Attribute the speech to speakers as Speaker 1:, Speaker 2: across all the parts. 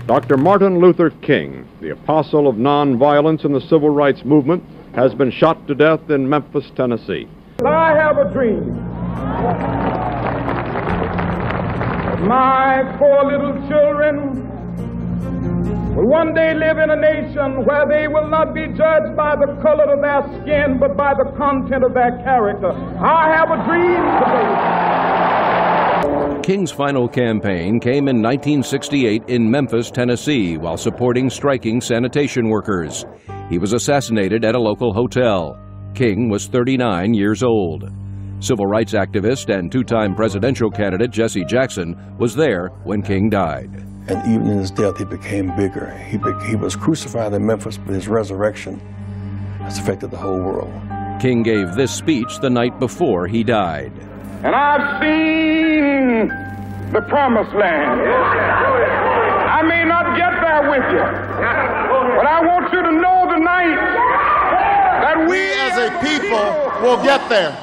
Speaker 1: Dr. Martin Luther King, the apostle of nonviolence in the civil rights movement, has been shot to death in Memphis, Tennessee.
Speaker 2: I have a dream. My 4 little children will one day live in a nation where they will not be judged by the color of their skin, but by the content of their character. I have a dream today.
Speaker 3: King's final campaign came in 1968 in Memphis, Tennessee, while supporting striking sanitation workers. He was assassinated at a local hotel. King was 39 years old. Civil rights activist and two-time presidential candidate Jesse Jackson was there when King died.
Speaker 4: And even in his death, he became bigger. He was crucified in Memphis, but his resurrection has affected the whole world.
Speaker 3: King gave this speech the night before he died.
Speaker 2: And I've seen the promised land. I may not get there with you, but I want you to know tonight that we
Speaker 5: as a people will get there.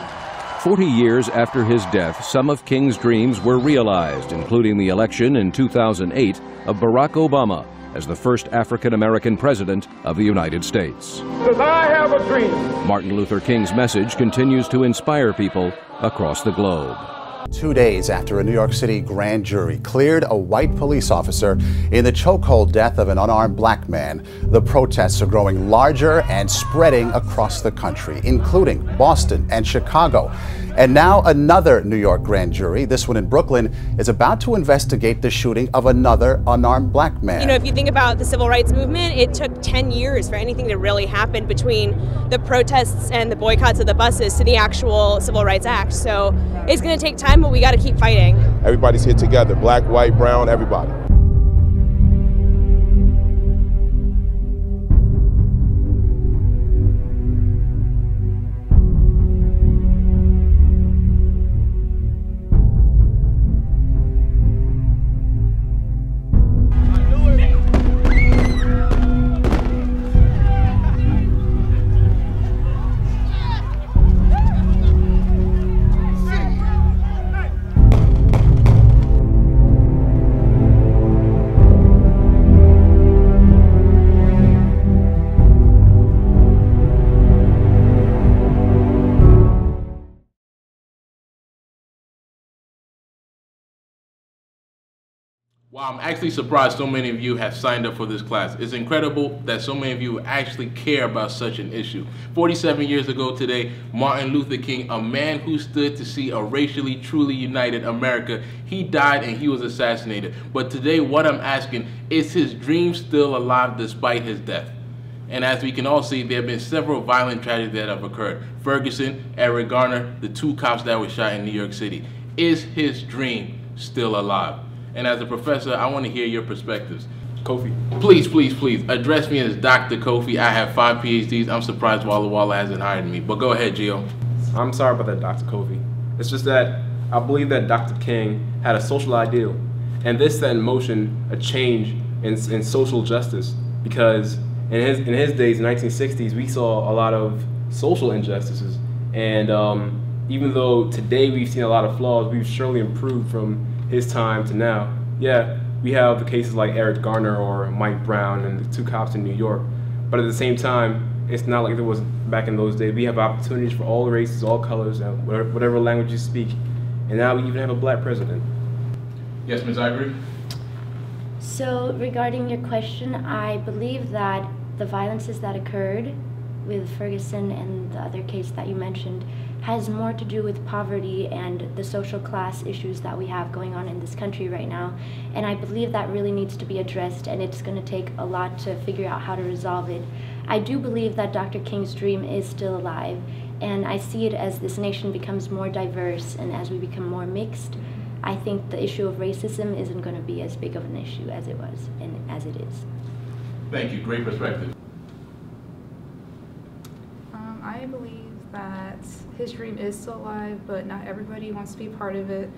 Speaker 3: 40 years after his death, some of King's dreams were realized, including the election in 2008 of Barack Obama as the first African-American president of the United States.
Speaker 2: Because I have a dream.
Speaker 3: Martin Luther King's message continues to inspire people across the globe.
Speaker 6: 2 days after a New York City grand jury cleared a white police officer in the chokehold death of an unarmed black man, the protests are growing larger and spreading across the country, including Boston and Chicago. And now another New York grand jury, this one in Brooklyn, is about to investigate the shooting of another unarmed black man.
Speaker 7: You know, if you think about the civil rights movement, it took 10 years for anything to really happen between the protests and the boycotts of the buses to the actual Civil Rights Act. So it's going to take time, but we got to keep fighting.
Speaker 5: Everybody's here together, black, white, brown, everybody.
Speaker 8: Wow, I'm actually surprised so many of you have signed up for this class. It's incredible that so many of you actually care about such an issue. 47 years ago today, Martin Luther King, a man who stood to see a racially truly united America, he died and he was assassinated. But today what I'm asking, is his dream still alive despite his death? And as we can all see, there have been several violent tragedies that have occurred. Ferguson, Eric Garner, the 2 cops that were shot in New York City. Is his dream still alive? And as a professor, I want to hear your perspectives. Kofi, please, please, please, address me as Dr. Kofi. I have 5 PhDs. I'm surprised Walla hasn't hired me. But go ahead, Gio.
Speaker 9: I'm sorry about that, Dr. Kofi. It's just that I believe that Dr. King had a social ideal. And this set in motion a change in social justice. Because in his days, in the 1960s, we saw a lot of social injustices. And even though today we've seen a lot of flaws, we've surely improved from his time to now. Yeah, we have the cases like Eric Garner or Mike Brown and the 2 cops in New York, but at the same time, it's not like there was back in those days. We have opportunities for all races, all colors, and whatever language you speak, and now we even have a black president.
Speaker 8: Yes, Ms. Ivory?
Speaker 10: So regarding your question, I believe that the violences that occurred with Ferguson and the other case that you mentioned has more to do with poverty and the social class issues that we have going on in this country right now. And I believe that really needs to be addressed, and it's going to take a lot to figure out how to resolve it. I do believe that Dr. King's dream is still alive, and I see it as this nation becomes more diverse and as we become more mixed, I think the issue of racism isn't going to be as big of an issue as it was and as it is.
Speaker 8: Thank you. Great perspective.
Speaker 11: I believe that his dream is still alive, but not everybody wants to be part of it.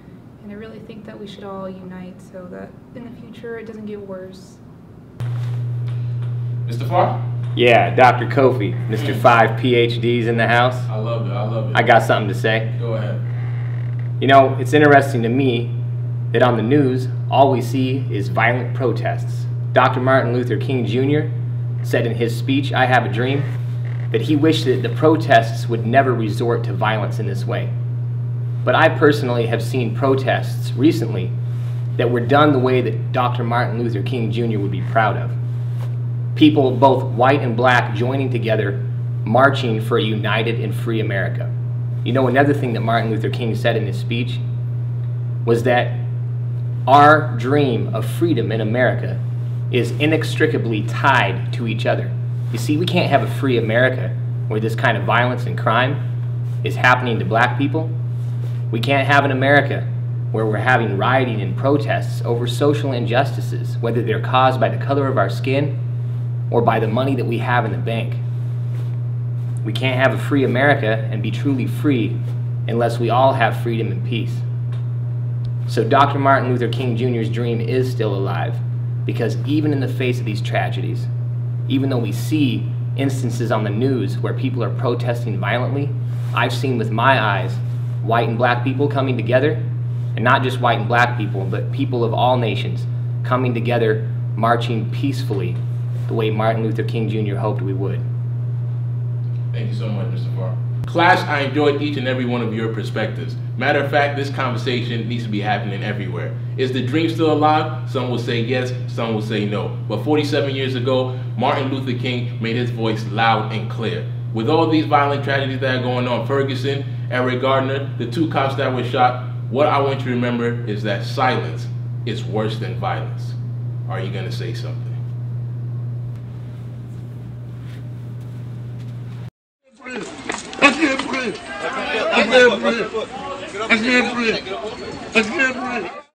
Speaker 11: And I really think that we should all unite so that in the future it doesn't get worse.
Speaker 8: Mr. Farr?
Speaker 12: Yeah, Dr. Kofi, Mr. 5 PhDs in the house.
Speaker 8: I love it, I love it.
Speaker 12: I got something to say.
Speaker 8: Go ahead.
Speaker 12: You know, it's interesting to me that on the news, all we see is violent protests. Dr. Martin Luther King Jr. said in his speech, "I Have a Dream," that he wished that the protests would never resort to violence in this way. But I personally have seen protests recently that were done the way that Dr. Martin Luther King Jr. would be proud of. People, both white and black, joining together, marching for a united and free America. You know, another thing that Martin Luther King said in his speech was that our dream of freedom in America is inextricably tied to each other. You see, we can't have a free America where this kind of violence and crime is happening to black people. We can't have an America where we're having rioting and protests over social injustices, whether they're caused by the color of our skin or by the money that we have in the bank. We can't have a free America and be truly free unless we all have freedom and peace. So Dr. Martin Luther King Jr.'s dream is still alive, because even in the face of these tragedies, even though we see instances on the news where people are protesting violently, I've seen with my eyes white and black people coming together, and not just white and black people, but people of all nations coming together, marching peacefully the way Martin Luther King Jr. hoped we would.
Speaker 8: Thank you so much, Mr. Farr. Class, I enjoyed each and every one of your perspectives. Matter of fact, this conversation needs to be happening everywhere. Is the dream still alive? Some will say yes, some will say no. But 47 years ago, Martin Luther King made his voice loud and clear. With all these violent tragedies that are going on, Ferguson, Eric Gardner, the 2 cops that were shot, what I want you to remember is that silence is worse than violence. Are you going to say something?
Speaker 2: I can't breathe. I can't breathe. I can't breathe. I can't breathe.